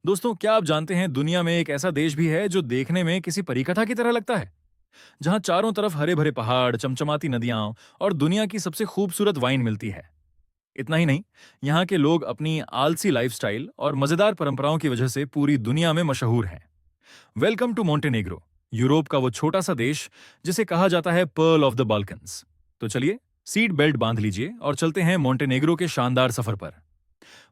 दोस्तों, क्या आप जानते हैं दुनिया में एक ऐसा देश भी है जो देखने में किसी परिकथा की तरह लगता है, जहां चारों तरफ हरे भरे पहाड़, चमचमाती नदियां और दुनिया की सबसे खूबसूरत वाइन मिलती है। इतना ही नहीं, यहाँ के लोग अपनी आलसी लाइफस्टाइल और मजेदार परंपराओं की वजह से पूरी दुनिया में मशहूर हैं। वेलकम टू मोंटेनेग्रो, यूरोप का वो छोटा सा देश जिसे कहा जाता है पर्ल ऑफ द बाल्कन्स। तो चलिए, सीट बेल्ट बांध लीजिए और चलते हैं मोंटेनेग्रो के शानदार सफर पर।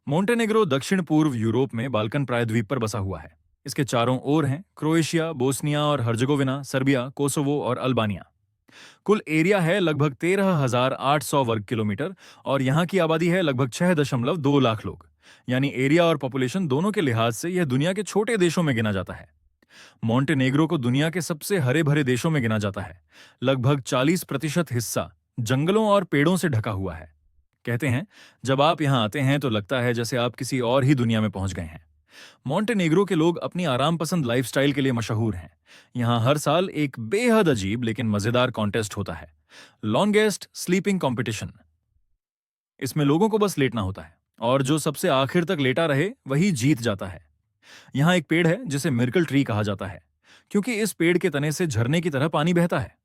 मोंटेनेग्रो दक्षिण पूर्व यूरोप में बाल्कन प्रायद्वीप पर बसा हुआ है। इसके चारों ओर हैं क्रोएशिया, बोस्निया और हर्जेगोविना, सर्बिया, कोसोवो और अल्बानिया। कुल एरिया है लगभग 13,800 वर्ग किलोमीटर और यहाँ की आबादी है लगभग 6.2 लाख लोग। यानी एरिया और पॉपुलेशन दोनों के लिहाज से यह दुनिया के छोटे देशों में गिना जाता है। मोंटेनेग्रो को दुनिया के सबसे हरे भरे देशों में गिना जाता है। लगभग 40% हिस्सा जंगलों और पेड़ों से ढका हुआ है। कहते हैं, जब आप यहाँ आते हैं तो लगता है जैसे आप किसी और ही दुनिया में पहुंच गए हैं। मॉन्टेनेग्रो के लोग अपनी आराम पसंद लाइफस्टाइल के लिए मशहूर हैं। यहाँ हर साल एक बेहद अजीब लेकिन मजेदार कॉन्टेस्ट होता है, लॉन्गेस्ट स्लीपिंग कॉम्पिटिशन। इसमें लोगों को बस लेटना होता है और जो सबसे आखिर तक लेटा रहे वही जीत जाता है। यहाँ एक पेड़ है जिसे मिर्कल ट्री कहा जाता है, क्योंकि इस पेड़ के तने से झरने की तरह पानी बहता है।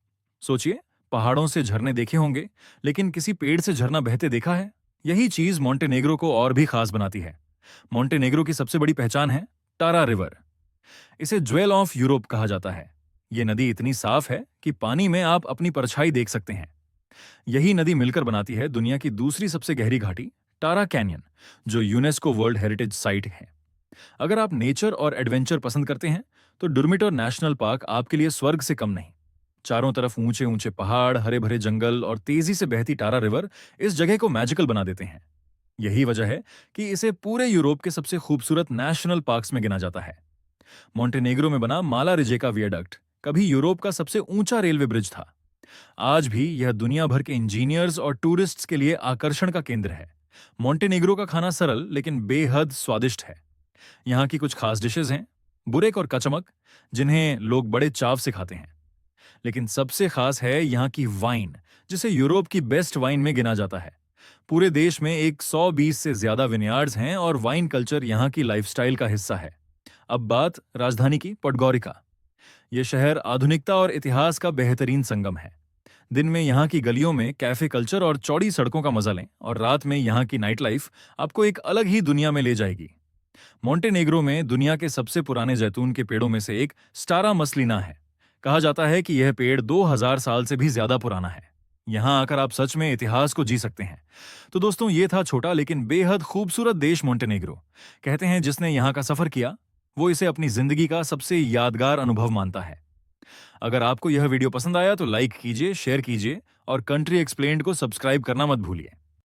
सोचिए, पहाड़ों से झरने देखे होंगे, लेकिन किसी पेड़ से झरना बहते देखा है? यही चीज मोंटेनेग्रो को और भी खास बनाती है। मोंटेनेग्रो की सबसे बड़ी पहचान है टारा रिवर। इसे ज्वेल ऑफ यूरोप कहा जाता है। ये नदी इतनी साफ है कि पानी में आप अपनी परछाई देख सकते हैं। यही नदी मिलकर बनाती है दुनिया की दूसरी सबसे गहरी घाटी, टारा कैनियन, जो यूनेस्को वर्ल्ड हेरिटेज साइट है। अगर आप नेचर और एडवेंचर पसंद करते हैं तो डुर्मिटर नेशनल पार्क आपके लिए स्वर्ग से कम नहीं। चारों तरफ ऊंचे ऊंचे पहाड़, हरे भरे जंगल और तेजी से बहती टारा रिवर इस जगह को मैजिकल बना देते हैं। यही वजह है कि इसे पूरे यूरोप के सबसे खूबसूरत नेशनल पार्क्स में गिना जाता है। मोंटेनेग्रो में बना माला रिजेका वियाडक्ट कभी यूरोप का सबसे ऊंचा रेलवे ब्रिज था। आज भी यह दुनिया भर के इंजीनियर्स और टूरिस्ट्स के लिए आकर्षण का केंद्र है। मोंटेनेग्रो का खाना सरल लेकिन बेहद स्वादिष्ट है। यहाँ की कुछ खास डिशेज हैं बुरेक और कचमक, जिन्हें लोग बड़े चाव से खाते हैं। लेकिन सबसे खास है यहाँ की वाइन, जिसे यूरोप की बेस्ट वाइन में गिना जाता है। पूरे देश में 120 से ज्यादा विनयार्ड्स हैं और वाइन कल्चर यहाँ की लाइफस्टाइल का हिस्सा है। अब बात राजधानी की, पोडगोरिका। यह शहर आधुनिकता और इतिहास का बेहतरीन संगम है। दिन में यहाँ की गलियों में कैफे कल्चर और चौड़ी सड़कों का मजा लें, और रात में यहाँ की नाइट लाइफ आपको एक अलग ही दुनिया में ले जाएगी। मोंटेनेग्रो में दुनिया के सबसे पुराने जैतून के पेड़ों में से एक स्टारा मसलिना है। कहा जाता है कि यह पेड़ 2000 साल से भी ज्यादा पुराना है। यहाँ आकर आप सच में इतिहास को जी सकते हैं। तो दोस्तों, ये था छोटा लेकिन बेहद खूबसूरत देश मोंटेनेग्रो। कहते हैं, जिसने यहाँ का सफर किया वो इसे अपनी जिंदगी का सबसे यादगार अनुभव मानता है। अगर आपको यह वीडियो पसंद आया तो लाइक कीजिए, शेयर कीजिए और कंट्री एक्सप्लेन्ड को सब्सक्राइब करना मत भूलिए।